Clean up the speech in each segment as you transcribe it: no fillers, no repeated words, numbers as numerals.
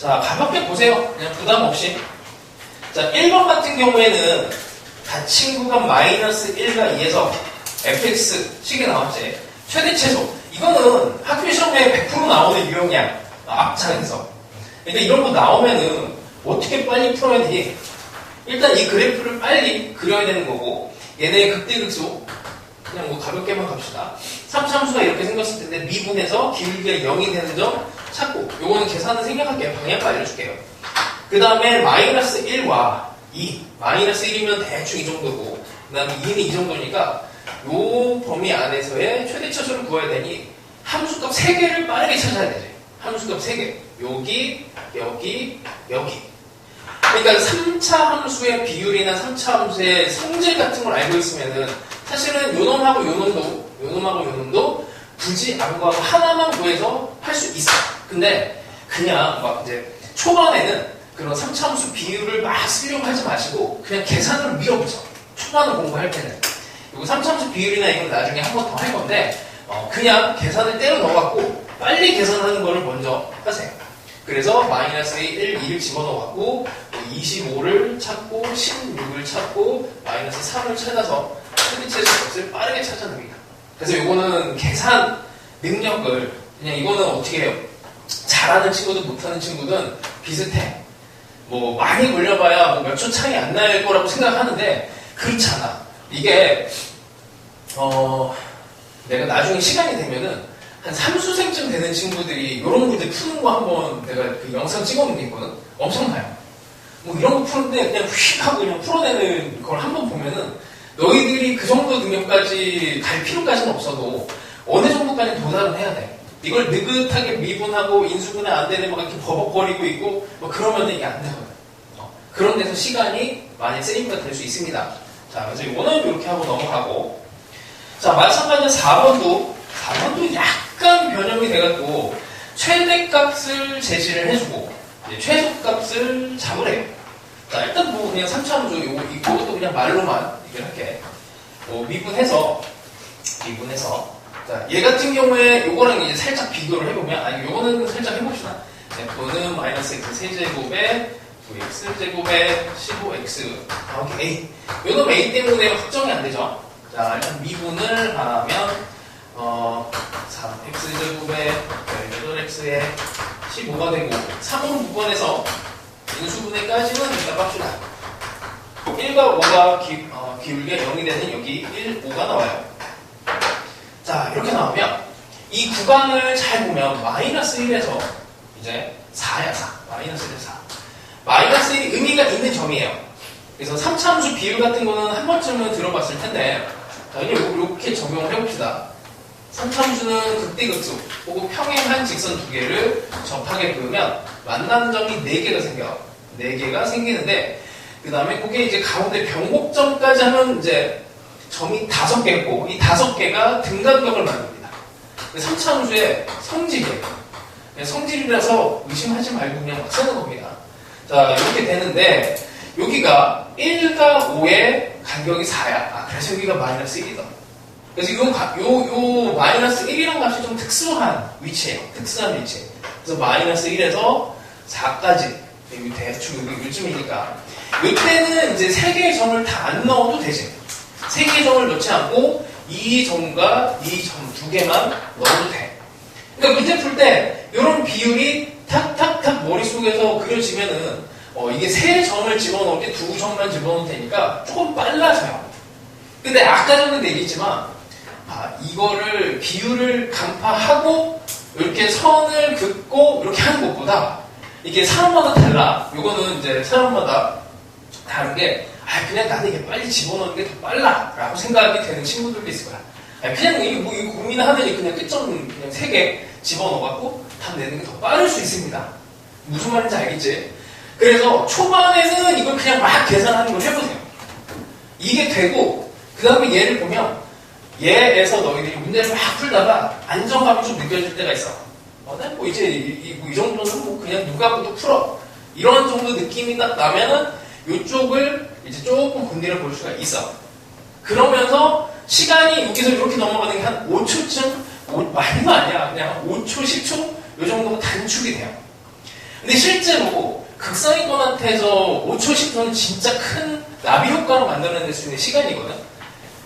자, 가볍게 보세요. 그냥 부담 없이. 자, 1번 같은 경우에는 닫힌 구간 마이너스 1과 2에서 fx 식이 나왔지. 최대 최소. 이거는 학교 시험에 100% 나오는 유형이야. 앞장에서. 그러니까 이런 거 나오면은 어떻게 빨리 풀어야 되니? 일단 이 그래프를 빨리 그려야 되는 거고, 얘네의 극대극소, 그냥 뭐 가볍게만 갑시다. 3차함수가 이렇게 생겼을 텐데 미분해서 기울기가 0이 되는 점 찾고, 요거는 계산은 생략할게요. 방향도 알려줄게요. 그 다음에 마이너스 1과 2, 마이너스 1이면 대충 이 정도고, 그 다음에 2는 이 정도니까 요 범위 안에서의 최대 최소를 구해야 되니 함수값 3개를 빠르게 찾아야 되지. 함수값 3개. 여기, 여기, 여기. 그러니까 3차 함수의 비율이나 3차 함수의 성질 같은 걸 알고 있으면은 사실은 요 놈하고 요 놈도, 요 놈하고 요 놈도 굳이 안 구하고 하나만 구해서 할 수 있어. 근데 그냥 막 이제 초반에는 그런 3차 함수 비율을 막 쓰려고 하지 마시고 그냥 계산을 밀어보죠. 초반을 공부할 때는. 그리고 3차 함수 비율이나 이건 나중에 한 번 더 할 건데 그냥 계산을 때려 넣어갖고 빨리 계산하는 거를 먼저 하세요. 그래서 마이너스 1, 2를 집어넣어갖고 25를 찾고 16을 찾고 마이너스 3을 찾아서 최대 최소 값을 빠르게 찾아냅니다. 그래서 이거는 계산 능력을 그냥 이거는 어떻게 해요? 잘하는 친구든 못하는 친구든 비슷해. 뭐 많이 걸려봐야 뭐 몇 초 차이 안 날 거라고 생각하는데 그렇잖아. 이게 내가 나중에 시간이 되면은 한 3수생쯤 되는 친구들이 이런 문제 푸는 거 한번 내가 그 영상 찍어놓은 게 있거든? 엄청나요. 뭐 이런 거 푸는데 그냥 휙 하고 그냥 풀어내는 걸 한번 보면은 너희들이 그 정도 능력까지 갈 필요까지는 없어도 어느 정도까지 도달은 해야 돼. 이걸 느긋하게 미분하고 인수분해 안 되는 막 이렇게 버벅거리고 있고 뭐 그러면 이게 안 되거든. 그런 데서 시간이 많이 세이브가 될 수 있습니다. 자, 그래서 이거는 이렇게 하고 넘어가고. 자, 마찬가지로 4번도 약간 변형이 돼갖고 최대값을 제시를 해주고 최소값을 잡으래요. 자, 일단 뭐 그냥 3차 함수 이것도 그냥 말로만 얘기를 할게. 미분해서 자, 얘 같은 경우에 요거랑 이제 살짝 비교를 해보면 요거는 살짝 해봅시다. F는 마이너스 x 세제곱에 9x 제곱에 15x 더하기 a. 요놈 a 때문에 확정이 안 되죠. 자, 일단 미분을 하면 3x제곱에 18x에 15가 되고 3으로 묶어내서 인수분해까지는 일단 봅시다. 1과 5가 기울기가 0이 되는 여기 1, 5가 나와요. 자, 이렇게 나오면 이 구간을 잘 보면 마이너스 1에서 이제 4야 4. 마이너스 1에서 4. 마이너스 1이 의미가 있는 점이에요. 그래서 3차 함수 비율 같은 거는 한 번쯤은 들어봤을 텐데 자, 이렇게 적용을 해봅시다. 3차 함수는 극대극소 혹은 평행한 직선 두 개를 접하게 그으면 만나는 점이 4개가 생겨. 4개가 생기는데 그 다음에 그게 이제 가운데 변곡점까지 하면 이제 점이 5개고 이 5개가 등간격을 만듭니다. 3차 함수의 성질이에요. 성질이라서 의심하지 말고 그냥 막 쓰는 겁니다. 자, 이렇게 되는데 여기가 1과 5의 간격이 4야. 그래서 여기가 마이너스 1이다. 그래서 요 마이너스 1이라는 값이 좀 특수한 위치예요. 특수한 위치. 그래서 마이너스 1에서 4까지 대충 여기 요즘이니까 이때는 이제 3개의 점을 다 안 넣어도 되지. 3개의 점을 넣지 않고 이 점과 이 점 2개만 넣어도 돼. 그러니까 문제 풀 때 이런 비율이 탁탁탁 머릿속에서 그려지면은 이게 3점을 집어넣을 때 2점만 집어넣으면 되니까 조금 빨라져요. 근데 아까 전에도 얘기했지만 이거를 비율을 간파하고 이렇게 선을 긋고 이렇게 하는 것보다 이게 사람마다 달라. 이거는 이제 사람마다 다른 게 그냥 나는 이게 빨리 집어넣는 게 더 빨라 라고 생각이 되는 친구들도 있을 거야. 그냥 이거 고민하더니 그냥 끝점 그냥 3개 집어넣어갖고 답 내는 게 더 빠를 수 있습니다. 무슨 말인지 알겠지? 그래서 초반에는 이걸 그냥 막 계산하는 걸 해보세요. 이게 되고 그 다음에 얘를 보면 얘에서 너희들이 문제를 막 풀다가 안정감이 좀 느껴질 때가 있어. 뭐 이제 이 정도는 뭐 그냥 누가 봐도 풀어. 이런 정도 느낌이 딱 나면은 이쪽을 이제 조금 건드려 볼 수가 있어. 그러면서 시간이 여기서 이렇게 넘어가는 게 한 5초쯤, 말도 아니야. 그냥 5초, 10초? 이 정도가 단축이 돼요. 근데 실제로 극상위권한테서 5초, 10초는 진짜 큰 나비 효과로 만들어낼 수 있는 시간이거든.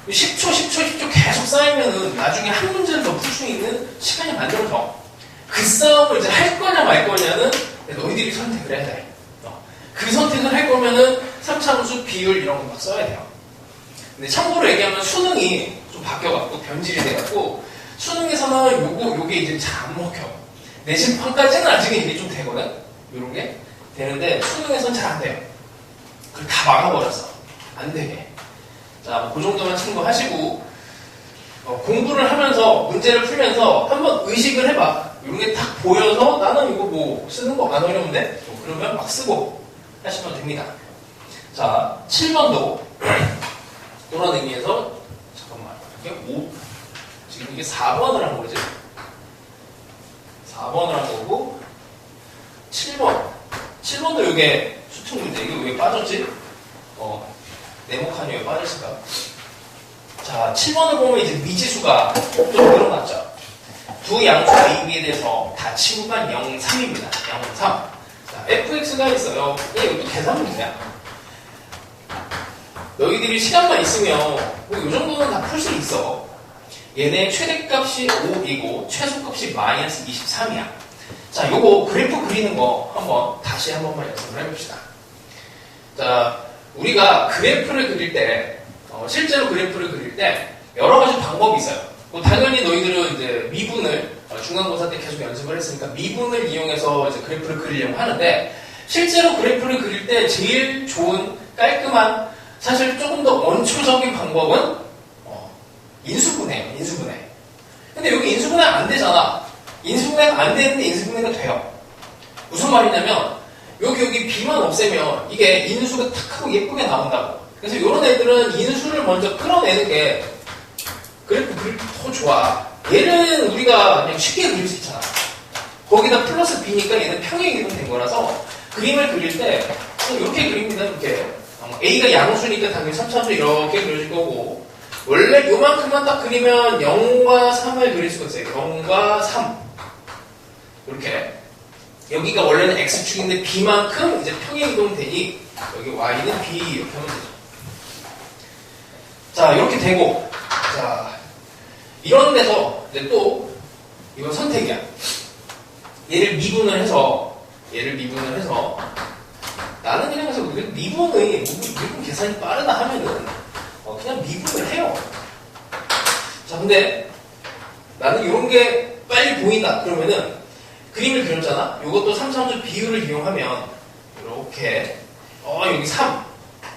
10초, 10초, 10초 계속 쌓이면은 나중에 한 문제를 더 풀 수 있는 시간이 만들어져. 그 싸움을 이제 할 거냐 말 거냐는 너희들이 선택을 해야 돼. 그 선택을 할 거면은 3차함수 비율 이런 거 막 써야 돼요. 근데 참고로 얘기하면 수능이 좀 바뀌어갖고 변질이 돼갖고 수능에서는 요게 이제 잘 안 먹혀. 내신판까지는 아직은 이게 좀 되거든. 요런 게 되는데 수능에서는 잘 안 돼요. 그걸 다 막아버렸어. 안 되게. 자, 뭐 그 정도만 참고하시고 공부를 하면서 문제를 풀면서 한번 의식을 해봐. 이런 게 딱 보여서 나는 이거 뭐 쓰는 거 안 어려운데? 그러면 막 쓰고 하시면 됩니다. 자, 7번도 그런 의미에서 잠깐만 이게 5 지금 이게 4번을 한 거지? 4번을 한 거고 7번도 이게 수특 문제. 이게 왜 빠졌지? 네모칸이 왜 빠졌을까? 자, 7번을 보면 이제 미지수가 좀 늘어났죠. 두 양수 A, B에 대해서 다 치구간 0, 3입니다. 0, 3. 자, fx가 있어요. 이것도 계산 문제야. 너희들이 시간만 있으면 뭐 이 정도는 다 풀 수 있어. 얘네 최대값이 5이고 최소값이 마이너스 23이야. 자, 요거 그래프 그리는 거 다시 한 번만 연습을 해봅시다. 자, 우리가 그래프를 그릴 때 실제로 그래프를 그릴 때 여러 가지 방법이 있어요. 뭐 당연히 너희들은 이제 미분을 중간고사 때 계속 연습을 했으니까 미분을 이용해서 이제 그래프를 그리려고 하는데 실제로 그래프를 그릴 때 제일 좋은 깔끔한 사실 조금 더 원초적인 방법은 인수분해예요. 인수분해. 근데 여기 인수분해가 안 되잖아. 인수분해가 안 되는데 인수분해가 돼요. 무슨 말이냐면 여기 B만 없애면 이게 인수가 탁 하고 예쁘게 나온다고. 그래서 이런 애들은 인수를 먼저 끌어내는 게 그래프 그릴 때 더 좋아. 얘는 우리가 그냥 쉽게 그릴 수 있잖아. 거기다 플러스 B니까 얘는 평행이동 된 거라서 그림을 그릴 때 이렇게 그립니다. 이렇게. A가 양수니까 당연히 3차수 이렇게 그려질 거고 원래 요만큼만 딱 그리면 0과 3을 그릴 수가 있어요. 0과 3 이렇게. 여기가 원래는 X축인데 B만큼 이제 평행이동 되니 여기 Y는 B 이렇게 하면 되죠. 자, 이렇게 되고 자, 이런 데서 이제 또 이건 선택이야. 얘를 미분을 해서 나는 그냥 해서 미분 계산이 빠르다 하면은 그냥 미분을 해요. 자, 근데 나는 이런 게 빨리 보인다 그러면은 그림을 그렸잖아. 이것도 3차함수 비율을 이용하면 이렇게 여기 3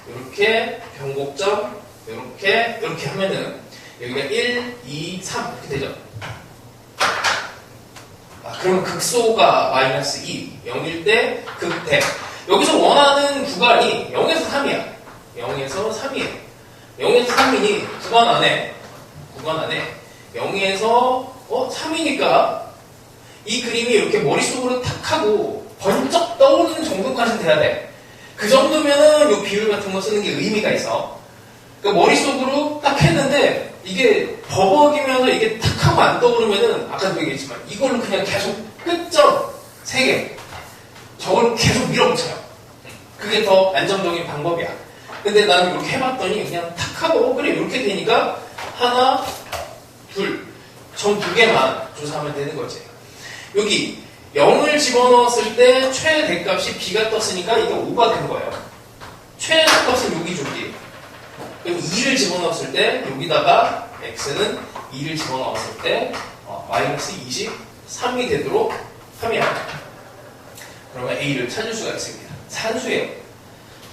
이렇게 변곡점 이렇게 하면은 여기가 1, 2, 3 이렇게 되죠. 그러면 극소가 마이너스 2 0일 때 극대. 여기서 원하는 구간이 0에서 3이야. 0에서 3이에요. 0에서 3이니 구간 안에 0에서 3이니까 이 그림이 이렇게 머릿속으로 탁 하고 번쩍 떠오르는 정도까지는 돼야 돼. 그 정도면은 이 비율 같은 거 쓰는 게 의미가 있어. 그러니까 머릿속으로 딱 했는데 이게 버벅이면서 이게 탁 하고 안 떠오르면은 아까도 얘기했지만 이걸로 그냥 계속 끝점 3개 저걸 계속 밀어붙여요. 그게 더 안정적인 방법이야. 근데 나는 이렇게 해봤더니 그냥 탁 하고 그래 이렇게 되니까 하나, 둘, 점 2개만 조사하면 되는 거지. 여기 0을 집어넣었을 때 최대값이 B가 떴으니까 이게 5가 된 거예요. 최소값은 여기죠. 그럼 2를 집어넣었을 때 여기다가 X는 2를 집어넣었을 때 마이너스 23이 되도록 하면 그러면 A를 찾을 수가 있습니다. 산수예요.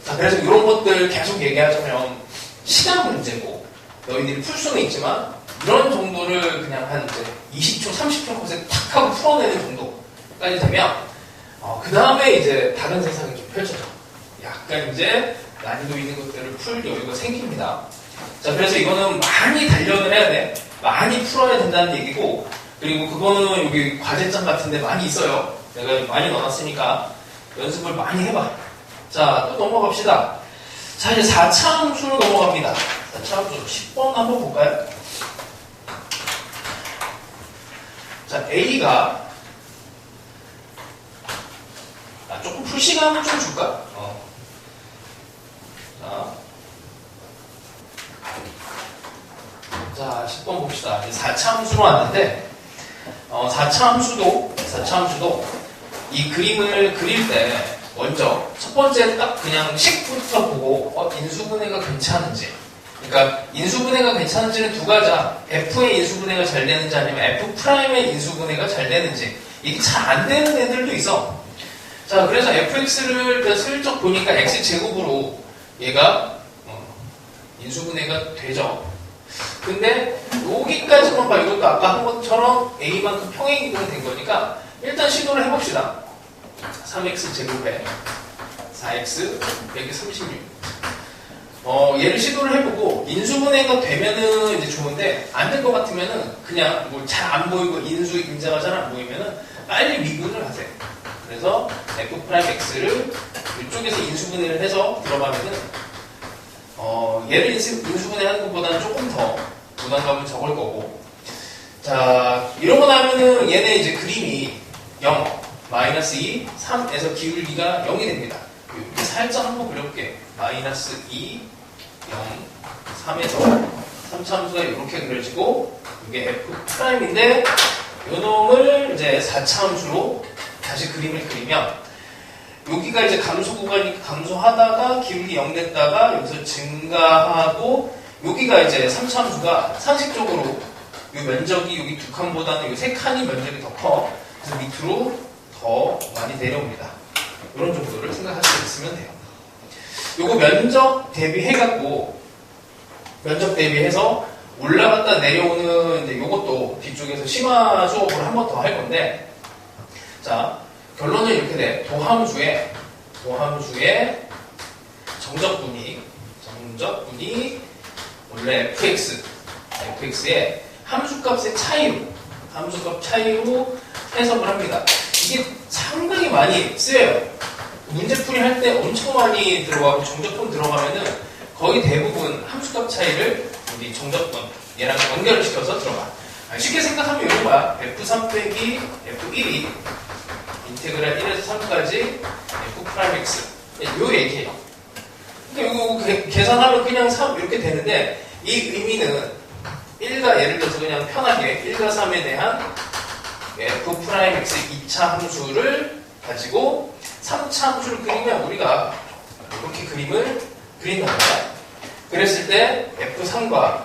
자, 그래서 이런 것들 계속 얘기하자면 시간 문제고 너희들이 풀 수는 있지만 이런 정도를 그냥 한 이제 20초, 30초 컷에 탁 하고 풀어내는 정도까지 되면 그 다음에 이제 다른 세상이 좀 펼쳐져. 약간 이제 난이도 있는 것들을 풀 여유가 생깁니다. 자, 그래서 이거는 많이 단련을 해야 돼. 많이 풀어야 된다는 얘기고 그리고 그거는 여기 과제장 같은데 많이 있어요. 내가 많이 넣어놨으니까 연습을 많이 해봐. 자, 또 넘어갑시다. 자, 이제 4차 함수로 넘어갑니다. 4차 함수 10번 한번 볼까요? 자, A가 조금 풀 시간을 좀 줄까? 자, 10번 봅시다. 4차 함수로 왔는데, 4차 함수도 이 그림을 그릴 때 먼저 첫 번째 딱 그냥 식부터 보고 인수분해가 괜찮은지, 그러니까 인수분해가 괜찮은지는 두 가지야. F의 인수분해가 잘 되는지 아니면 F'의 인수분해가 잘 되는지. 이게 잘 안 되는 애들도 있어. 자, 그래서 fx를 슬쩍 보니까 x제곱으로 얘가 인수분해가 되죠. 근데 여기까지만 봐. 이것도 아까 한 것처럼 a만큼 평행이동이 된 거니까 일단 시도를 해봅시다. 3x 제곱에 4x 빼기 36. 얘를 시도를 해보고 인수분해가 되면은 이제 좋은데 안 될 것 같으면은 그냥 뭐 잘 안 보이고 인수인자가 잘 안 보이면은 빨리 미분을 하세요. 그래서 f'x를 이쪽에서 인수분해를 해서 들어가면은 얘를 인수분해하는 것보다는 조금 더 부담감은 적을 거고. 자, 이러고 나면은 얘네 이제 그림이 0, 마이너스 2, 3에서 기울기가 0이 됩니다. 이렇게 살짝 한번 그려볼게요. 마이너스 2, 0, 3에서 3차 함수가 이렇게 그려지고 이게 F'인데 요놈을 이제 4차 함수로 다시 그림을 그리면 여기가 이제 감소 구간이 감소하다가 기울기 0 됐다가 여기서 증가하고 여기가 이제 3차 함수가 상식적으로 요 면적이 여기 두 칸보다는 요 세 칸이 면적이 더 커. 그래서 밑으로 더 많이 내려옵니다. 이런 정도를 생각하시고 있으면 돼요. 요거 면적 대비해갖고 면적 대비해서 올라갔다 내려오는 이제 요것도 뒤쪽에서 심화 수업을 한 번 더 할 건데, 자, 결론은 이렇게 돼. 도함수의 정적분이 원래 fx의 함수값의 함수값 차이로 해석을 합니다. 이게 상당히 많이 쓰여요. 문제풀이 할 때 엄청 많이 들어가고 정적분 들어가면은 거의 대부분 함수값 차이를 우리 정적분 얘랑 연결을 시켜서 들어가. 쉽게 생각하면 이런 거야. f3 빼기 f1이 인테그랄 1에서 3까지 f'x 요 얘기예요. 그러니까 이거 계산하면 그냥 3 이렇게 되는데 이 의미는 1과 예를 들어서 그냥 편하게 1과 3에 대한 f'x 2차 함수를 가지고 3차 함수를 그리면 우리가 이렇게 그림을 그린단 말이야. 그랬을 때 f3과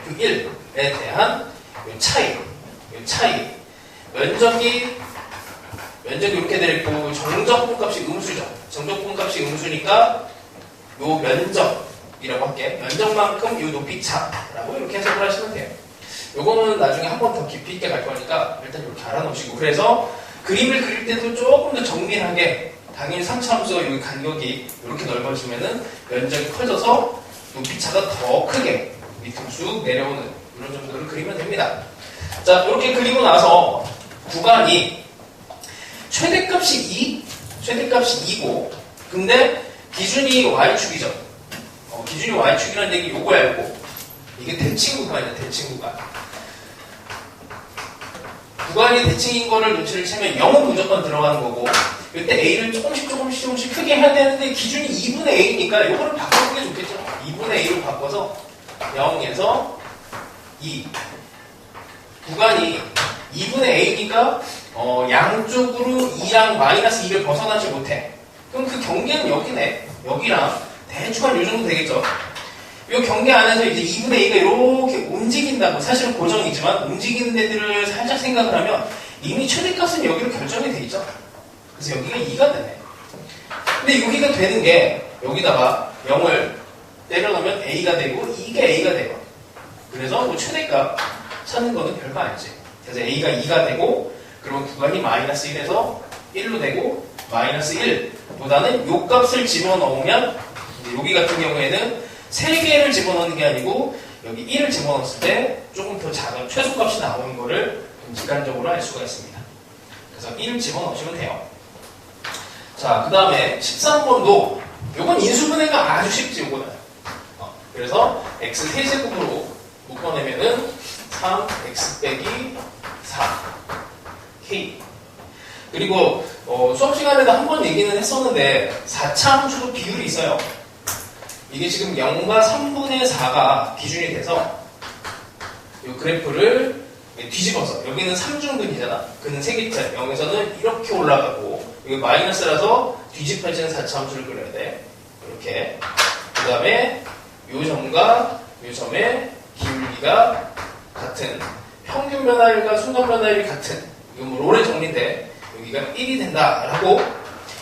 f1에 대한 요 차이 면적이 이렇게 되어있고 정적분 값이 음수죠. 정적분 값이 음수니까 요 면적이라고 할게. 면적만큼 요 높이 차라고 이렇게 해석을 하시면 돼요. 요거는 나중에 한 번 더 깊이 있게 갈 거니까 일단 이렇게 알아놓으시고, 그래서 그림을 그릴 때도 조금 더 정밀하게 당연히 3차 함수가 여기 간격이 이렇게 넓어지면은 면적이 커져서 높이 차가 더 크게 밑으로 쭉 내려오는 이런 정도를 그리면 됩니다. 자, 이렇게 그리고 나서 구간이 최대값이 2고 근데 기준이 y축이죠. 기준이 y축이라는 얘기 요거 알고, 이게 대칭 구간이야. 대칭 구간. 구간이 대칭인 거를 눈치를 채면 0은 무조건 들어가는 거고, 이때 a를 조금씩 크게 해야 되는데 기준이 2분의 a니까 요거를 바꾸는 게 좋겠죠. 2분의 a로 바꿔서 0에서 2. 구간이 2분의 a니까 양쪽으로 2랑 마이너스 2를 벗어나지 못해. 그럼 그 경계는 여기네. 여기랑 대충 한 요 정도 되겠죠. 이 경계 안에서 이제 2분의 a가 이렇게 움직인다고, 사실은 고정이지만 움직이는 애들을 살짝 생각을 하면 이미 최대값은 여기로 결정이 돼 있죠. 그래서 여기가 2가 되네. 근데 여기가 되는 게 여기다가 0을 때려넣으면 a가 되고 이게 a가 돼요. 그래서 뭐 최대값 찾는 거는 별거 아니지. 그래서 a가 2가 되고, 그러면 구간이 마이너스 1에서 1로 되고, 마이너스 1보다는 요 값을 집어넣으면, 이제 여기 같은 경우에는 3개를 집어넣는 게 아니고 여기 1을 집어넣었을 때 조금 더 작은 최소값이 나오는 거를 직관적으로 알 수가 있습니다. 그래서 1을 집어넣으시면 돼요. 자, 그 다음에 13번도 요건 인수분해가 아주 쉽지. 요거는 그래서 x 세제곱으로 묶어내면은 3x 빼기 4 k. 그리고 수업 시간에도 한번 얘기는 했었는데 4차 함수도 비율이 있어요. 이게 지금 0과 3분의 4가 기준이 돼서 이 그래프를 뒤집어서 여기는 3중근이잖아. 그는 3개짜리 0에서는 이렇게 올라가고 여기 마이너스라서 뒤집혀지는 4차 함수를 그려야 돼. 이렇게. 그 다음에 이 점과 이 점의 기울기가 같은 평균 변화율과 순간 변화율이 같은 이거 뭐 롤의 정리인데 여기가 1이 된다라고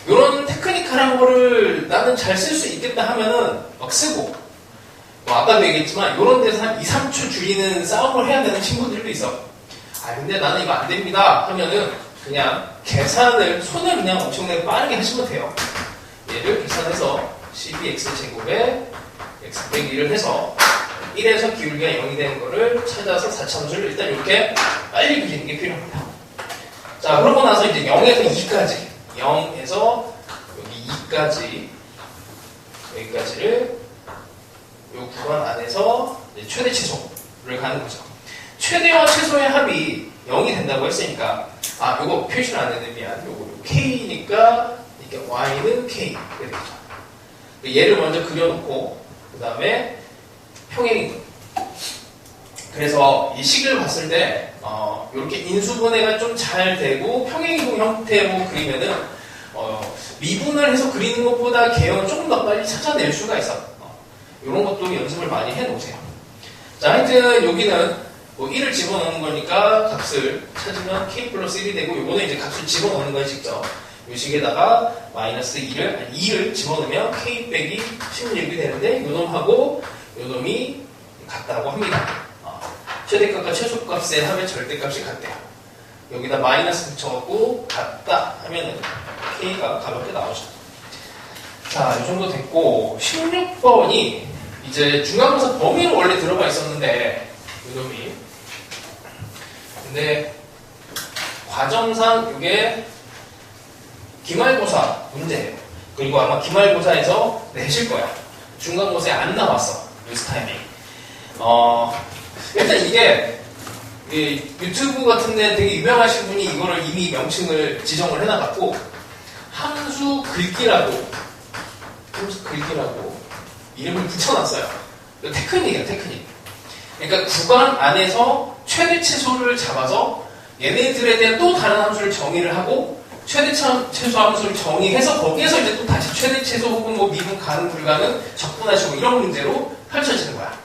이런 테크니컬한 거를 나는 잘 쓸 수 있겠다 하면은 막 쓰고 뭐 아까도 얘기했지만 이런 데서 한 2, 3초 줄이는 싸움을 해야 되는 친구들도 있어. 근데 나는 이거 안 됩니다 하면은 그냥 계산을 손을 그냥 엄청나게 빠르게 하시면 돼요. 얘를 계산해서 12x제곱에 x 빼기 1을 해서 1에서 기울기가 0이 되는 거를 찾아서 4차함수를 일단 이렇게 빨리 그리는 게 필요합니다. 자, 그러고 나서 이제 0에서 2까지 0에서 여기 2까지 여기까지를 이 구간 안에서 이제 최대 최소를 가는 거죠. 최대와 최소의 합이 0이 된다고 했으니까 이거 표시를 안 했는데 미안. 요거 K니까 이렇게 Y는 K 이렇게 되죠. 얘를 먼저 그려놓고 그 다음에 평행이동. 그래서 이 식을 봤을 때 이렇게 인수분해가 좀 잘 되고 평행이동 형태로 그리면은 미분을 해서 그리는 것보다 개형을 조금 더 빨리 찾아낼 수가 있어. 이런 것도 연습을 많이 해놓으세요. 자, 하여튼 여기는 뭐 1을 집어넣는 거니까 값을 찾으면 k 플러스 1이 되고 요거는 이제 값을 집어넣는 거예요, 직접. 요 식에다가 마이너스 2를 집어넣으면 k 빼기 16이 되는데 요 놈하고 요 놈이 같다고 합니다. 최대값과 최소값의 합의 절대값이 같대요. 여기다 마이너스 붙여갖고 같다 하면은 k가 가볍게 나오죠. 자, 이 정도 됐고 16번이 이제 중간고사 범위로 원래 들어가 있었는데 이 놈이 근데 과정상 이게 기말고사 문제예요. 그리고 아마 기말고사에서 내실 거야. 중간고사에 안 나왔어. 뉴스 타이밍. 일단 이게 유튜브 같은데 되게 유명하신 분이 이거를 이미 명칭을 지정을 해놔갖고 함수 긁기라고 이름을 붙여놨어요. 테크닉이야, 테크닉. 그러니까 구간 안에서 최대 최소를 잡아서 얘네들에 대한 또 다른 함수를 정의를 하고 최대 최소 함수를 정의해서 거기에서 이제 또 다시 최대 최소 혹은 뭐 미분 가능 불가능 적분하시고 이런 문제로 펼쳐지는 거야.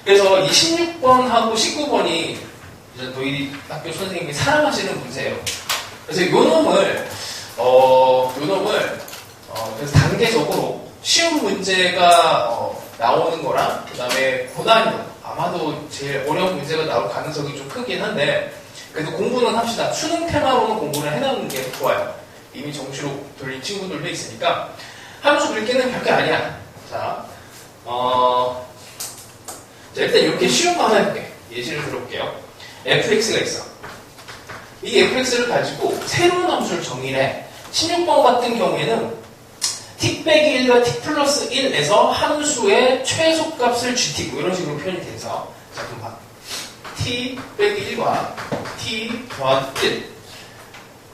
그래서 이 16번하고 19번이 이제 너희 학교 선생님이 사랑하시는 문제예요. 그래서 요 놈을 그래서 단계적으로 쉬운 문제가 나오는 거랑 그 다음에 고난이도 아마도 제일 어려운 문제가 나올 가능성이 좀 크긴 한데 그래도 공부는 합시다. 수능 테마로는 공부를 해놓는 게 좋아요. 이미 정시로 돌린 친구들도 있으니까 함수 긁기는 별게 아니야. 자, 일단 이렇게 쉬운 거 하나 해볼게. 예시를 들어볼게요. fx가 있어. 이 fx를 가지고 새로운 함수를 정의해. 16번 같은 경우에는 t 빼기 1과 t 플러스 1에서 함수의 최소값을 gt고 이런 식으로 표현이 돼서 자, 그럼 봐. t 빼기 1과 t 더하기 1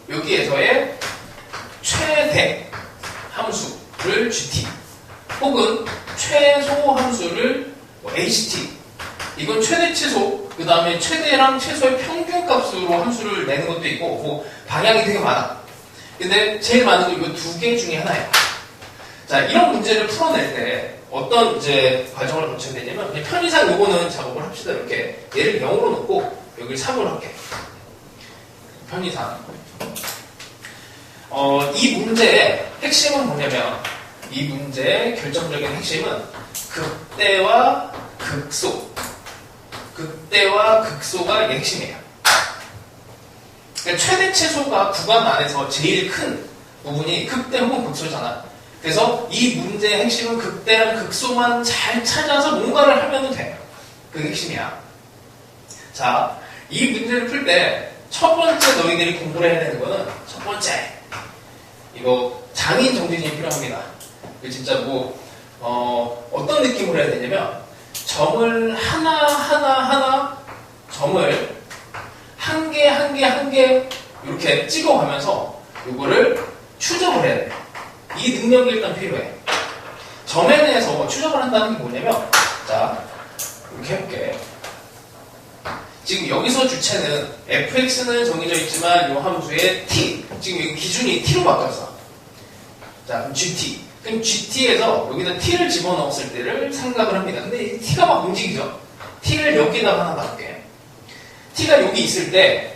여기에서의 최대 함수를 gt 혹은 최소 함수를 ht 이건 최대 최소 그 다음에 최대랑 최소의 평균값으로 함수를 내는 것도 있고 뭐 방향이 되게 많아. 근데 제일 많은 건 이거 두 개 중에 하나예요. 자, 이런 문제를 풀어낼 때 어떤 이제 과정을 거쳐야 되냐면 그냥 편의상 요거는 작업을 합시다. 이렇게 얘를 0으로 놓고 여기를 3으로 할게. 편의상 이 문제의 핵심은 뭐냐면 이 문제의 결정적인 핵심은 극대와 극소가 이 핵심이에요. 그러니까 최대 최소가 구간 안에서 제일 큰 부분이 극대 혹은 극소잖아. 그래서 이 문제의 핵심은 극대랑 극소만 잘 찾아서 뭔가를 하면 돼. 그게 핵심이야. 자, 이 문제를 풀 때 첫 번째 너희들이 공부를 해야 되는 거는 첫 번째 이거 장인 정신이 필요합니다. 진짜 뭐 어떤 느낌으로 해야 되냐면 점을 하나 점을 한 개 이렇게 찍어가면서 요거를 추적을 해야 돼. 이 능력이 일단 필요해. 점에 대해서 추적을 한다는 게 뭐냐면, 자, 이렇게 해볼게. 지금 여기서 주체는 fx는 정해져 있지만 요 함수의 t, 지금 여기 기준이 t로 바뀌었어. 자, 그럼 gt. 그럼 gt에서 여기다 t를 집어넣었을 때를 생각을 합니다. 근데 이 t가 막 움직이죠. t를 여기다가 하나 놔볼게. t가 여기 있을 때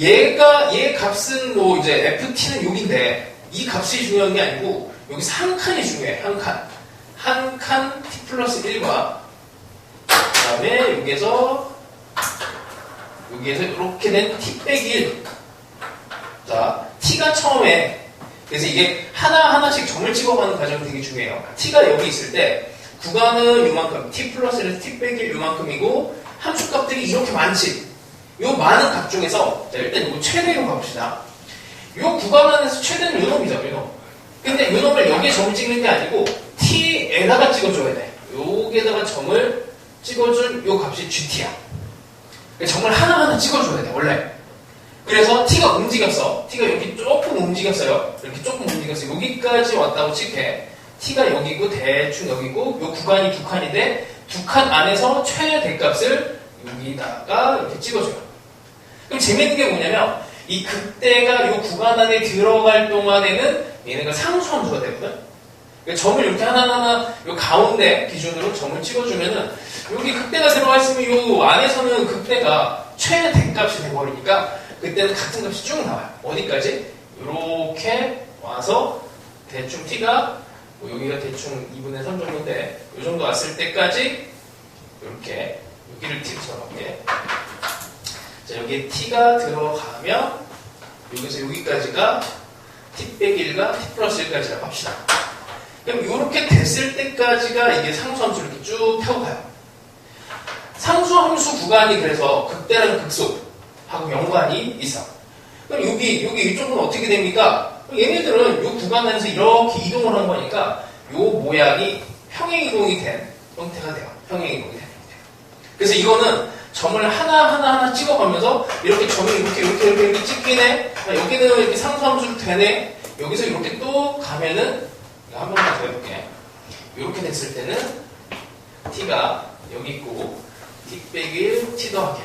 얘 값은 뭐 이제 ft는 여기인데 이 값이 중요한 게 아니고 여기서 한 칸이 중요해. 한 칸 t 플러스 1과 그 다음에 여기에서 이렇게 된 t 빼기 1. 자, t가 처음에 그래서 이게 하나하나씩 점을 찍어가는 과정이 되게 중요해요. t가 여기 있을 때 구간은 요만큼, t 플러스 1에서 t 빼기 1 요만큼이고 함수값들이 이렇게 많지. 요 많은 값 중에서 자, 일단 이거 최대로 가봅시다. 요 구간 안에서 최대는 요 놈이죠, 요 놈. 근데 요 놈을 여기에 점을 찍는 게 아니고 t에다가 찍어줘야 돼. 여기에다가 점을 찍어준 요 값이 gt야. 점을 하나하나 찍어줘야 돼, 원래. 그래서 t가 움직였어. t가 여기 조금 움직였어요. 이렇게 조금 움직였어. 여기까지 왔다고 칠게. t가 여기고 대충 여기고 요 구간이 두 칸인데 두 칸 안에서 최대값을 여기다가 이렇게 찍어줘요. 그럼 재밌는 게 뭐냐면 이 극대가 요 구간 안에 들어갈 동안에는 얘네가 상수함수가 되거든. 그러니까 점을 이렇게 하나하나 요 가운데 기준으로 점을 찍어주면은 여기 극대가 들어가 있으면 요 안에서는 극대가 최대값이 돼버리니까 그때는 같은 값이 쭉 나와요. 어디까지? 이렇게 와서 대충 t가 뭐 여기가 대충 2분의 3 정도인데 이 정도 왔을 때까지 이렇게 여기를 t로 잡아볼게. 자, 여기에 t가 들어가면 여기서 여기까지가 t 빼기 1과 t 플러스 1까지라고 합시다. 그럼 이렇게 됐을 때까지가 이게 상수함수를 이렇게 쭉 타고 가요. 상수함수 구간이 그래서 극대랑 극소하고 연관이 있어. 그럼 여기 이쪽은 어떻게 됩니까? 얘네들은 이 구간 안에서 이렇게 이동을 한 거니까 이 모양이 평행이동이 된 형태가 돼요. 평행이동이 된 형태. 그래서 이거는 점을 하나 찍어가면서 이렇게 점이 이렇게 찍히네. 여기는 이렇게 상수함수로 되네. 여기서 이렇게 또 가면은 한 번만 더 해볼게. 이렇게 됐을 때는 t가 여기 있고 t 빼기 1, t 더하기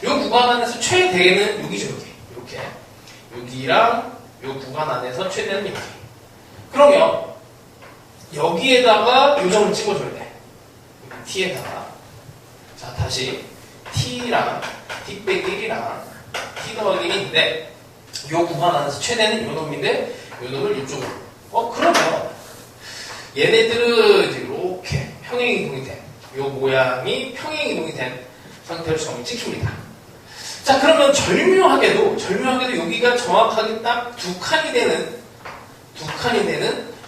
1. 이 구간 안에서 최대는 여기죠, 여기. 이렇게. 여기랑 이 구간 안에서 최대는 여기. 그러면 여기에다가 이 점을 찍어줘야 돼. 여기 t에다가. 자, 다시 t랑 t 빼기 1이랑 t 더하기 1인데 이 구간 안에서 최대는 이 놈인데 이 놈을 이쪽으로. 그러면 얘네들은 이제 이렇게 평행이동이 된, 요 모양이 평행이동이 된 상태로 점을 찍힙니다. 자, 그러면 절묘하게도 여기가 정확하게 딱 두 칸이 되는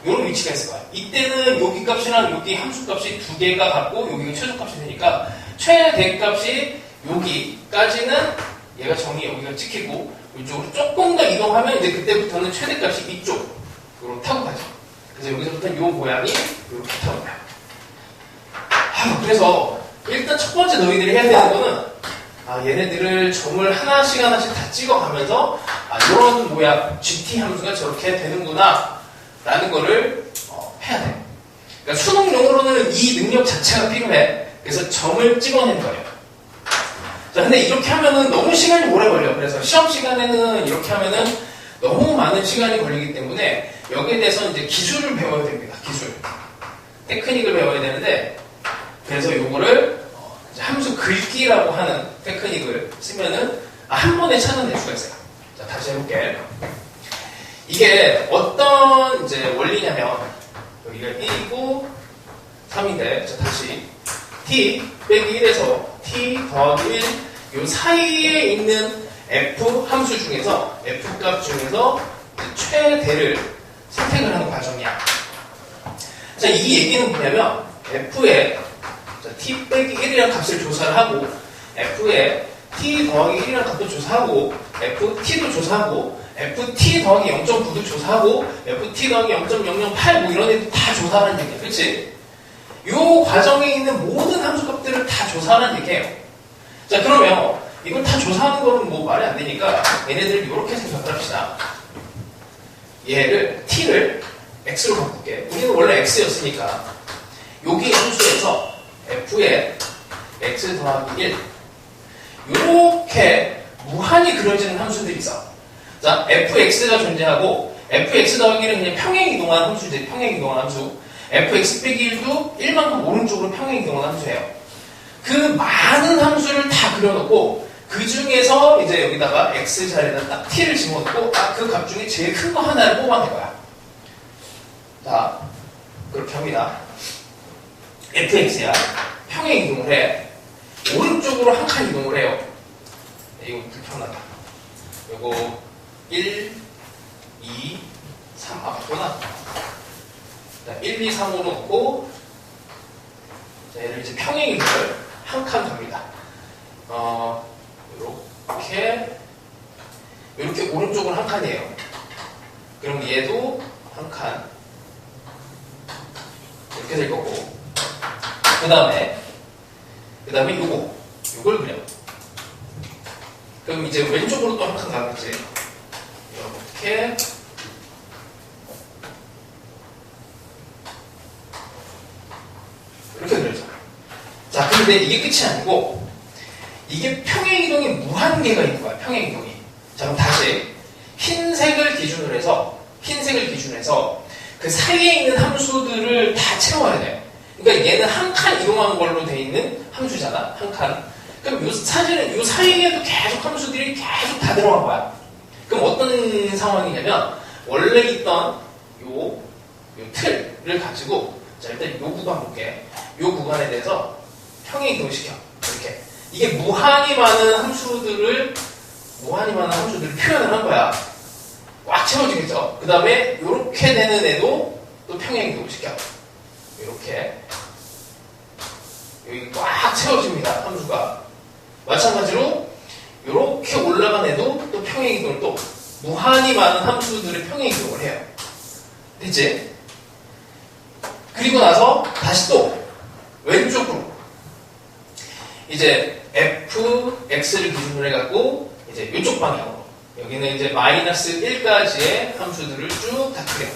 이런 위치가 있을 거야. 이때는 여기 값이랑 여기 함수 값이 두 개가 같고 여기가 최소값이 되니까 최대값이 여기까지는 얘가 점이 여기가 찍히고 이쪽으로 조금 더 이동하면 이제 그때부터는 최대값이 이쪽으로 타고 가죠. 그래서 여기서부터 이 모양이 이렇게 타고 가요. 그래서 일단 첫 번째 너희들이 해야 되는 거는 얘네들을 점을 하나씩 다 찍어가면서 이런 모양 gt 함수가 저렇게 되는구나 라는 거를 해야 돼. 그러니까 수능용으로는 이 능력 자체가 필요해. 그래서 점을 찍어낸 거예요. 자, 근데 이렇게 하면은 너무 시간이 오래 걸려. 그래서 시험 시간에는 이렇게 하면은 너무 많은 시간이 걸리기 때문에 여기에 대해서 이제 기술을 배워야 됩니다. 기술. 테크닉을 배워야 되는데 그래서 요거를 함수 긁기라고 하는 테크닉을 쓰면은 한 번에 찾아낼 수가 있어요. 자, 다시 해볼게. 이게 어떤 이제 원리냐면 여기가 1이고 3인데 자, 다시 t 빼기 1에서 t 더하기 1 요 사이에 있는 f 함수 중에서 f 값 중에서 최대를 선택을 하는 과정이야. 자, 이 얘기는 뭐냐면 f에 t 빼기 1이라는 값을 조사를 하고 f에 t 더하기 1이라는 값도 조사하고 ft도 조사하고 ft 더하기 0.9도 조사하고 ft 더하기 0.008 뭐 이런 애들 다 조사하는 얘기야. 그치? 요 과정에 있는 모든 함수값들을 다 조사하는 얘기예요. 자, 그러면 이걸 다 조사하는 거는 뭐 말이 안 되니까 얘네들을 이렇게 생각을 합시다. 얘를 t를 x로 바꿀게. 우리는 원래 x였으니까 여기 함수에서 f의 x 더하기 1 이렇게 무한히 그려지는 함수들이 있어. 자, fx가 존재하고 fx 더하기 1은 그냥 평행이동하는 함수지. 평행이동하는 함수. fx 빼기 1도 1만큼 오른쪽으로 평행이동하는 함수예요. 그 많은 함수를 다 그려놓고 그 중에서 이제 여기다가 x 자리에다 딱 t를 집어넣고 그 값 중에 제일 큰 거 하나를 뽑아낸 거야. 자, 그렇게 합니다. fx야. 평행 이동을 해. 오른쪽으로 한 칸 이동을 해요. 이거 불편하다. 요거 1, 2, 3. 맞구나. 자, 1, 2, 3으로 놓고 자, 얘를 이제 평행 이동을 한 칸 갑니다. 이렇게 오른쪽으로 한 칸이에요. 그럼 얘도 한 칸. 이렇게 될 거고. 그 다음에 요걸 그려. 그럼 이제 왼쪽으로 또 한 칸 가겠지. 이렇게. 이렇게 그려져. 자, 근데 이게 끝이 아니고, 이게 평행이동이 무한계가 있는 거야, 평행이동이. 자, 그럼 다시, 흰색을 기준으로 해서, 그 사이에 있는 함수들을 다 채워야 돼. 그러니까 얘는 한 칸 이동하는 걸로 돼 있는 함수잖아, 한 칸. 그럼 사실은 이 사이에도 계속 함수들이 계속 다 들어간 거야. 그럼 어떤 상황이냐면, 원래 있던 요 틀을 가지고, 자, 일단 요 구간 볼게. 요 구간에 대해서 평행이동을 시켜. 이렇게. 이게 무한히 많은 함수들을 표현을 한 거야. 꽉 채워지겠죠. 그 다음에 요렇게 되는 애도 또 평행이동을 시켜. 이렇게. 여기 꽉 채워집니다. 함수가. 마찬가지로 요렇게 올라간 애도 또 평행이동을 또 무한히 많은 함수들을 평행이동을 해요. 됐지? 그리고 나서 다시 또 왼쪽으로 이제 fx를 기준으로 해갖고 이제 이쪽 방향으로 여기는 이제 마이너스 1까지의 함수들을 쭉 다 그려.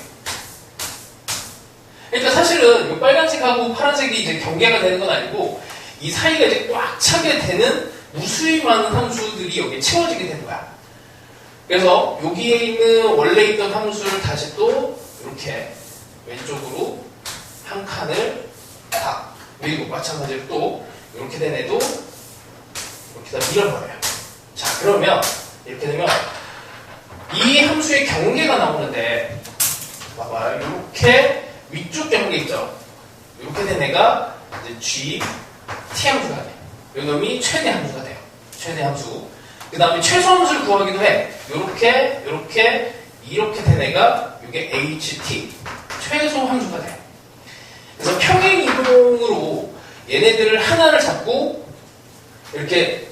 그러니까 사실은 이 빨간색하고 파란색이 이제 경계가 되는 건 아니고 이 사이가 이제 꽉 차게 되는 무수히 많은 함수들이 여기에 채워지게 되는 거야. 그래서 여기에 있는 원래 있던 함수를 다시 또 이렇게 왼쪽으로 한 칸을 다 그리고 마찬가지로 또 이렇게 된 애도 이렇게 다 밀어버려요. 자, 그러면 이렇게 되면 이 함수의 경계가 나오는데 봐봐, 이렇게 위쪽 경계 있죠. 이렇게 된 애가 이제 g t 함수가 돼. 이 놈이 최대 함수가 돼요. 최대 함수. 그 다음에 최소 함수를 구하기도 해. 이렇게 된 애가 이게 ht 최소 함수가 돼요. 그래서 평행 이동으로 얘네들을 하나를 잡고 이렇게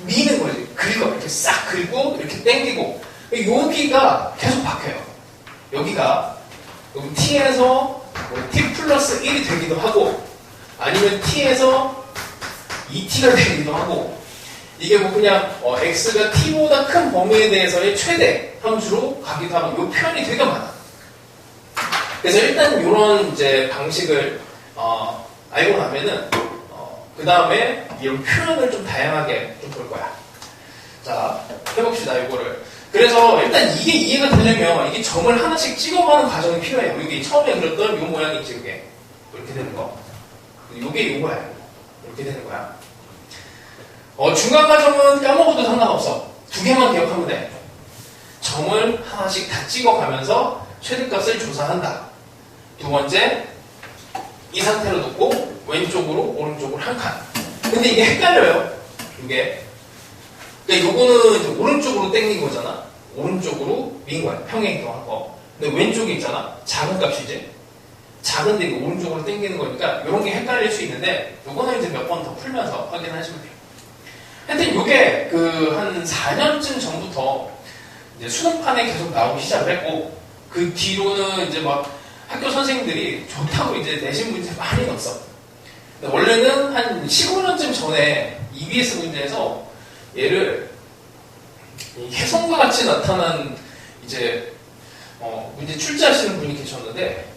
미는 거지. 긁어. 이렇게 싹 긁고 이렇게 당기고 여기가 계속 바뀌어요. 여기가 t에서 t 플러스 1이 되기도 하고 아니면 t에서 2t가 되기도 하고 이게 뭐 그냥 x가 t보다 큰 범위에 대해서의 최대 함수로 가기도 하고 이 표현이 되게 많아. 그래서 일단 이런 이제 방식을 알고 나면은 그 다음에 이런 표현을 좀 다양하게 좀 볼 거야. 자, 해봅시다 이거를. 그래서 일단 이게 이해가 되려면 이게 점을 하나씩 찍어가는 과정이 필요해요. 이게 처음에 그렸던 이 모양이 있지, 이게 이렇게 되는 거. 이게 이거야. 이렇게 되는 거야. 중간 과정은 까먹어도 상관없어. 두 개만 기억하면 돼. 점을 하나씩 다 찍어가면서 최대값을 조사한다. 두 번째, 이 상태로 놓고 왼쪽으로 오른쪽으로 한 칸. 근데 이게 헷갈려요. 이게. 그러니까 요거는 이제 오른쪽으로 당긴 거잖아. 오른쪽으로 민 거야. 평행이동한 거. 근데 왼쪽에 있잖아. 작은 값이지. 작은데 이거 오른쪽으로 당기는 거니까 이런 게 헷갈릴 수 있는데 요거는 이제 몇 번 더 풀면서 확인하시면 돼요. 하여튼 요게 한 4년쯤 전부터 이제 수능판에 계속 나오기 시작을 했고 그 뒤로는 이제 막 학교 선생님들이 좋다고 이제 내신 문제 많이 넣었어. 원래는 한 15년쯤 전에 EBS 문제에서 얘를 혜성과 같이 나타난 이제 문제 출제하시는 분이 계셨는데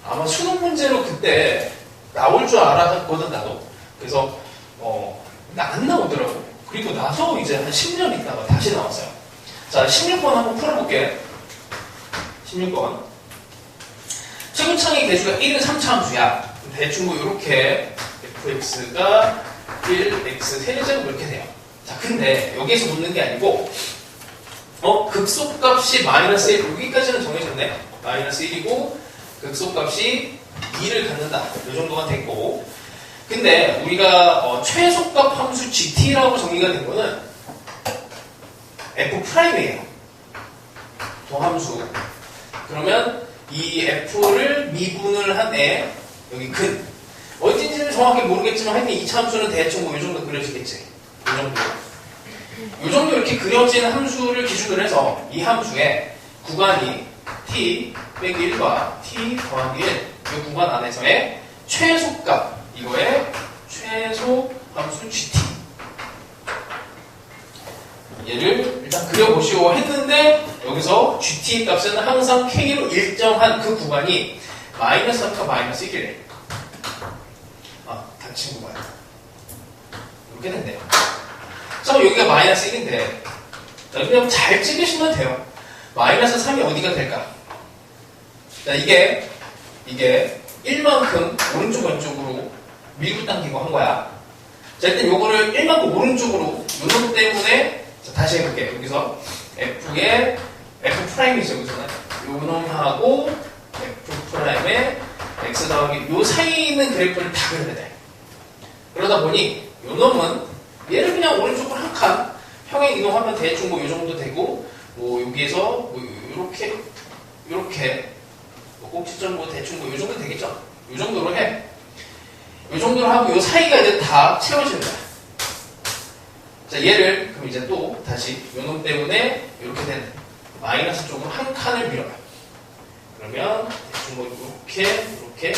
아마 수능 문제로 그때 나올 줄 알았거든 나도. 그래서 안 나오더라고. 그리고 나서 이제 한 10년 있다가 다시 나왔어요. 자, 16번 한번 풀어볼게. 16번. 최고창의 대수가 1은 3차 함수야. 대충 뭐 이렇게 fx가 1x 세제곱 이렇게 돼요. 자, 근데 여기에서 묻는 게 아니고 극소값이 마이너스 1, 여기까지는 정해졌네. 마이너스 1이고 극소값이 2를 갖는다. 이 정도가 됐고, 근데 우리가 최소값 함수 gt라고 정의가 된 거는 f'이에요. 도함수. 그러면 이 f를 미분을 한 애, 여기 근. 어딘지는 정확히 모르겠지만 하여튼 이 함수는 대충 뭐 이 정도 그려지겠지. 이 정도. 이 정도 이렇게 그려진 함수를 기준으로 해서 이 함수의 구간이 t 빼기 1과 t 더하기 1, 이 구간 안에서의 최소값, 이거의 최소 함수 gt. 얘를 일단 그려보시오 했는데 여기서 gt 값은 항상 k로 일정한 그 구간이 마이너스 3과 마이너스 1이래. 닥친 구간. 이렇게 된대요. 자, 여기가 마이너스 1인데 그냥 잘 찍으시면 돼요. 마이너스 3이 어디가 될까? 자, 이게 1만큼 오른쪽 왼쪽으로 밀고 당기고 한 거야. 자, 일단 요거를 1만큼 오른쪽으로 요놈 때문에 자, 다시 해볼게. 여기서 f의 f'이죠. 여기서는 요놈하고 f'의 x 더하기 요 사이에 있는 그래프를 다 그려야 돼. 그러다 보니 요놈은 얘를 그냥 오른쪽으로 한 칸 평행 이동하면 대충 뭐 요 정도 되고, 뭐 여기에서 뭐 요렇게 뭐 꼭지점 뭐 대충 뭐 요 정도 되겠죠. 요 정도로 해. 요 정도로 하고 요 사이가 이제 다 채워지는 거야. 자, 얘를 그럼 이제 또 다시 요놈 때문에 이렇게 되는 마이너스 쪽으로 한 칸을 밀어요. 그러면 대충 뭐 이렇게.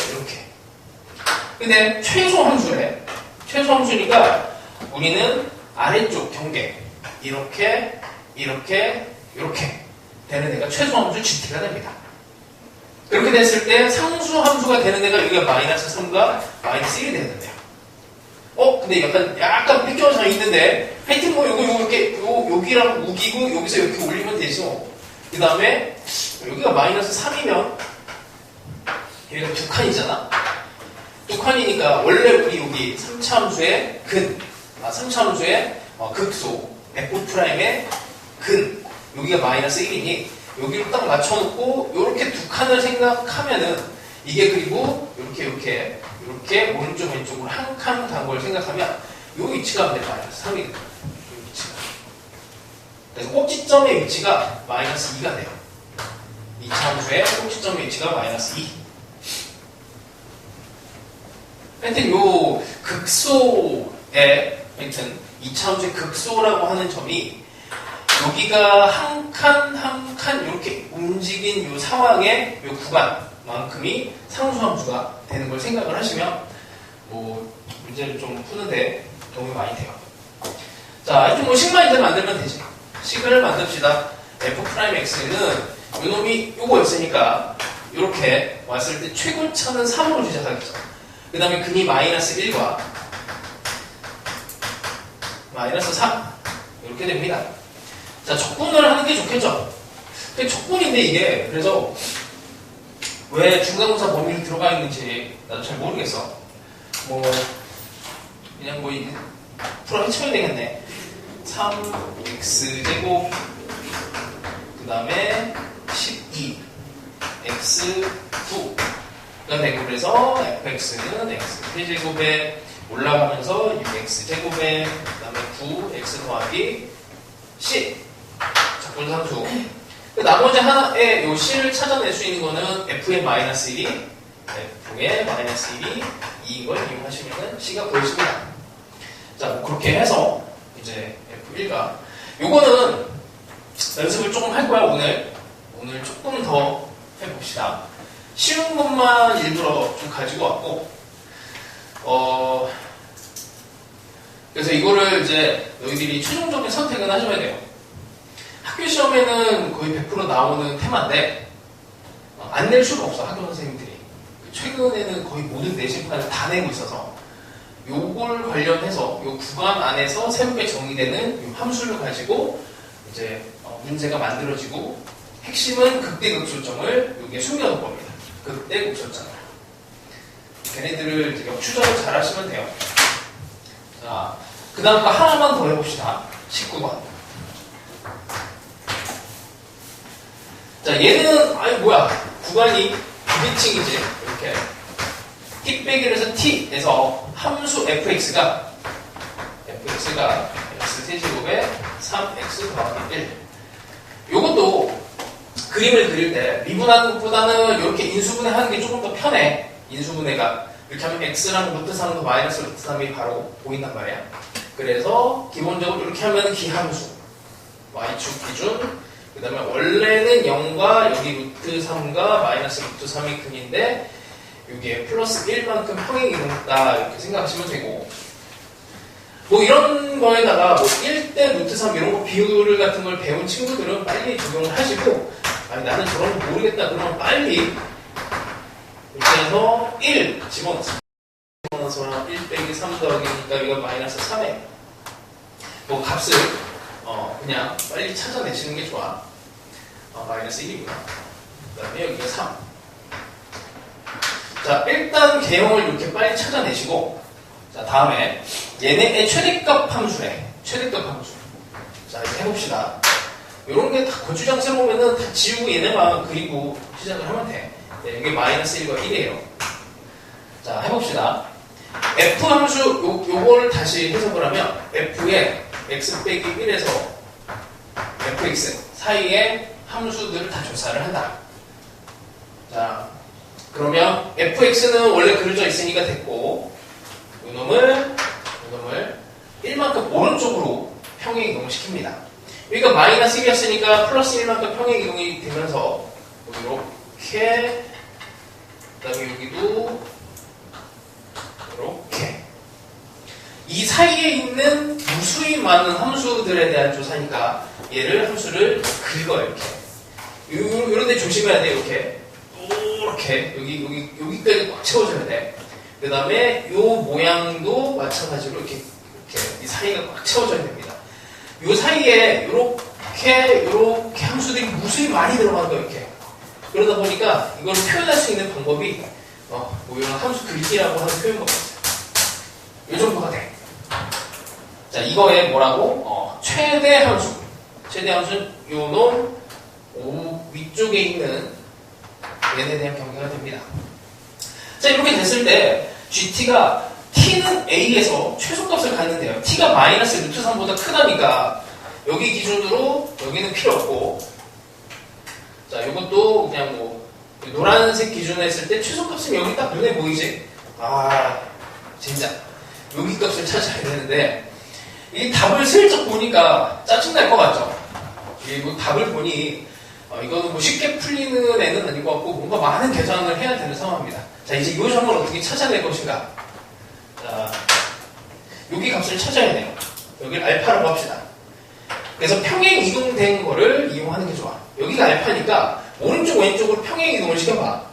근데 최소 함수래. 최소 함수니까 우리는 아래쪽 경계 이렇게 되는 애가 최소 함수 gt가 됩니다. 그렇게 됐을 때 상수 함수가 되는 애가 여기가 마이너스 3과 마이너스 1이 되는데요. 근데 약간 삐껴져 있는데 하여튼 뭐 요거 이렇게 여기랑 우기고 여기서 이렇게 올리면 되죠. 그 다음에 여기가 마이너스 3이면 여기가 두 칸이잖아. 두 칸이니까 원래 우리 여기 3차 함수의 3차 함수의 극소 f'의 근 여기가 마이너스 1이니 여기를 딱 맞춰놓고 이렇게 두 칸을 생각하면은 이게 그리고 이렇게 오른쪽 왼쪽으로 한 칸 간 걸 생각하면 이 위치가 마이너스 3이 됩니다. 이 위치가. 그래서 꼭지점의 위치가 마이너스 2가 돼요. 2차 함수의 꼭지점의 위치가 마이너스 2. 하여튼 요 극소의 하여튼 2차 함수의 극소라고 하는 점이 여기가 한 칸 이렇게 움직인 요 상황의 요 구간만큼이 상수함수가 되는 걸 생각을 하시면 뭐 문제를 좀 푸는데 도움이 많이 돼요. 자, 하여튼 뭐 식만 이제 만들면 되지. 식을 만듭시다. f'x는 요 놈이 요거였으니까 이렇게 왔을 때 최고차는 3으로 시작하겠죠. 그 다음에 근이 마이너스 1과 마이너스 3 이렇게 됩니다. 자, 적분을 하는 게 좋겠죠. 근데 적분인데 이게 그래서 왜 중간고사 범위로 들어가 있는지 나도 잘 모르겠어. 뭐 그냥 뭐 풀어 헤쳐야 되겠네. 3x제곱 그 다음에 12x9가 되고, 그래서 fx는 x 세제곱에 올라가면서 6x제곱에 그 다음에 9x 더하기 10 적분상수. 나머지 하나의 요 c를 찾아낼 수 있는 거는 f의 마이너스 1이 f의 마이너스 1이 2인 걸 이용하시면 c가 보여집니다. 자, 뭐 그렇게 해서 이제 f1가 요거는 연습을 조금 할 거야. 오늘 조금 더 해봅시다. 쉬운 것만 일부러 좀 가지고 왔고, 그래서 이거를 이제 너희들이 최종적인 선택은 하셔야 돼요. 학교 시험에는 거의 100% 나오는 테마인데 안 낼 수가 없어 학교 선생님들이. 최근에는 거의 모든 내신판을 다 내고 있어서 요걸 관련해서 요 구간 안에서 새롭게 정의되는 요 함수를 가지고 이제 문제가 만들어지고 핵심은 극대극소점을 여기에 숨겨놓은 겁니다. 극대극소점을. 걔네들을 역추적을 잘 하시면 돼요. 자, 그 다음 거 하나만 더 해봅시다. 19번. 자, 얘는, 아니, 뭐야. 구간이 비대칭이지. 이렇게. t 빼기를 해서 t에서 함수 fx가 x세제곱에 3x 더하기 1. 요것도 그림을 그릴 때 미분하는 것보다는 이렇게 인수분해 하는 게 조금 더 편해. 인수분해가. 이렇게 하면 x랑 루트 3도 마이너스 루트 3이 바로 보인단 말이야. 그래서 기본적으로 이렇게 하면 기함수. y축 기준. 그 다음에 원래는 0과 여기 루트 3과 마이너스 루트 3이 근인데 이게 플러스 1만큼 평행이 이동했다 이렇게 생각하시면 되고 뭐 이런 거에다가 뭐 1대 루트 3 이런 거 비율 같은 걸 배운 친구들은 빨리 적용을 하시고 아니 나는 저런 거 모르겠다 그러면 빨리 이렇게 해서 1 집어넣습니다. 1 빼기 3 더하기니까 이거 마이너스 3에 뭐 값을 그냥 빨리 찾아내시는 게 좋아. 마이너스 1이구나. 그 다음에 여기가 3. 자, 일단 개형을 이렇게 빨리 찾아내시고, 자, 다음에 얘네의 최대값 함수래. 최대값 함수. 자, 이제 해봅시다. 요런 게 다 고추장스러우면은 다 지우고 얘네만 그리고 시작을 하면 돼. 네, 이게 마이너스 1과 1이에요. 자, 해봅시다. f 함수, 요걸 다시 해석을 하면, f의 x 빼기 1에서 fx 사이의 함수들을 다 조사를 한다. 자, 그러면 fx는 원래 그려져 있으니까 됐고 요놈을 1만큼 오른쪽으로 평행 이동을 시킵니다. 여기가 마이너스 1이었으니까 플러스 1만큼 평행 이동이 되면서 이렇게 그 다음에 여기도 이렇게 이 사이에 있는 무수히 많은 함수들에 대한 조사니까 얘를 함수를 긁어 이렇게 이런 데 조심해야 돼. 이렇게 여기까지 꽉 채워줘야 돼. 그 다음에 요 모양도 마찬가지로 이렇게 이 사이가 꽉 채워져야 됩니다. 요 사이에 이렇게 함수들이 무수히 많이 들어가는 거 이렇게. 그러다 보니까 이걸 표현할 수 있는 방법이 뭐 이런 함수 긁기라고 하는 표현법이 있어요. 요 정도가 돼. 자, 이거에 뭐라고? 최대 함수. 최대 함수는 요놈 위쪽에 있는 얘네에 대한 경계가 됩니다. 자, 이렇게 됐을 때 GT가 T는 A에서 최소값을 갖는데요. T가 마이너스 루트 3보다 크다니까 여기 기준으로 여기는 필요 없고 자, 이것도 그냥 뭐 노란색 기준으로 했을 때 최소값은 여기 딱 눈에 보이지? 아, 진짜 여기 값을 찾아야 되는데 이 답을 슬쩍 보니까 짜증날 것 같죠? 뭐 답을 보니 이거는 뭐 쉽게 풀리는 애는 아닌 것 같고 뭔가 많은 계산을 해야 되는 상황입니다. 자, 이제 이 점을 어떻게 찾아낼 것인가? 자, 여기 값을 찾아야 돼요. 여기를 알파라고 합시다. 그래서 평행 이동된 거를 이용하는 게 좋아. 여기가 알파니까 오른쪽 왼쪽으로 평행 이동을 시켜봐.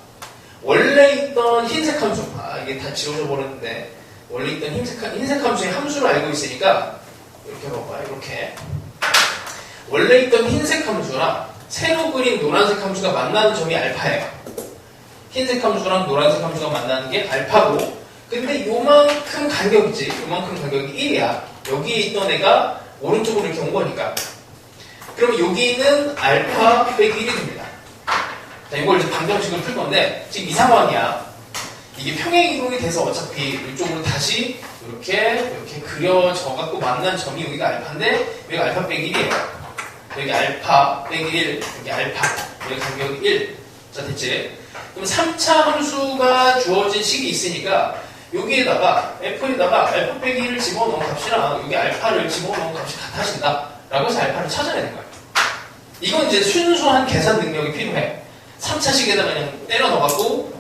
원래 있던 흰색 함수, 이게 다 지워져 버렸는데 원래 있던 흰색 함수의 함수를 알고 있으니까 이렇게 봐봐. 이렇게 원래 있던 흰색 함수랑 새로 그린 노란색 함수가 만나는 점이 알파예요. 흰색 함수랑 노란색 함수가 만나는 게 알파고 근데 요만큼 간격이지. 요만큼 간격이 1이야. 여기에 있던 애가 오른쪽으로 이렇게 온 거니까. 그럼 여기는 알파 빼기 1이 됩니다. 자, 이걸 이제 방정식을 풀 건데 지금 이 상황이야. 이게 평행 이동이 돼서 어차피 이쪽으로 다시 이렇게 그려져 갖고 만난 점이 여기가 알파인데 여기가 알파 빼기 1이에요. 여기 알파 빼기 1, 여기 알파, 여기 간격이 1. 자, 됐지? 그럼 3차 함수가 주어진 식이 있으니까 여기에다가 f에다가 알파 빼기 1을 집어넣은 값이랑 여기 알파를 집어넣은 값이 같아진다 라고 해서 알파를 찾아내는 거야. 이건 이제 순수한 계산 능력이 필요해. 3차식에다가 그냥 때려 넣어갖고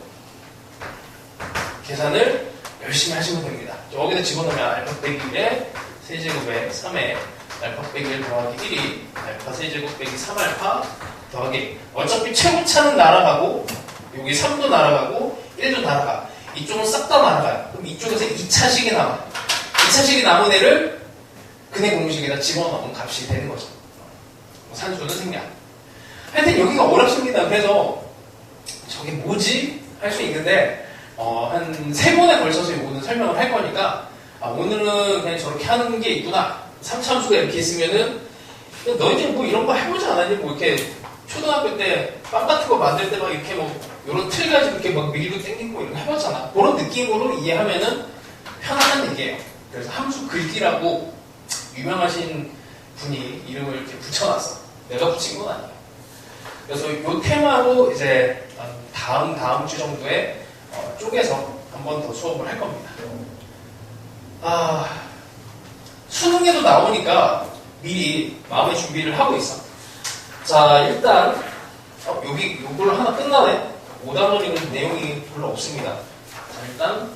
계산을 열심히 하시면 됩니다. 여기다 집어넣으면 알파 빼기 1에 세제곱에 3에 알파 빼기 1 더하기 1이 알파 세제곱 빼기 3알파 더하기 어차피 최고차는 날아가고 여기 3도 날아가고 1도 날아가. 이쪽은 싹 다 날아가요. 그럼 이쪽에서 2차식이 남아. 2차식이 남은 애를 근해 공식에다 집어넣은 값이 되는 거죠. 산수는 생략. 하여튼 여기가 어렵습니다. 그래서 저게 뭐지? 할 수 있는데 한 3번에 걸쳐서 이거는 설명을 할 거니까 오늘은 그냥 저렇게 하는 게 있구나. 3참수가 이렇게 있으면은 너희들 뭐 이런 거 해보지 않았니? 뭐 이렇게 초등학교 때 빵 같은 거 만들 때 막 이렇게 뭐 이런 틀 가지고 이렇게 막 밀고 땡기고 이런 거 해봤잖아. 그런 느낌으로 이해하면은 편안한 얘기예요. 그래서 함수 글귀라고 유명하신 분이 이름을 이렇게 붙여놨어. 내가 붙인 건 아니에요. 그래서 이 테마로 이제 다음 주 정도에 쪼개서 한 번 더 수업을 할 겁니다. 수능에도 나오니까 미리 마음의 준비를 하고 있어. 자, 일단 요걸로 하나 끝나네. 5단원이면 내용이 별로 없습니다. 자, 일단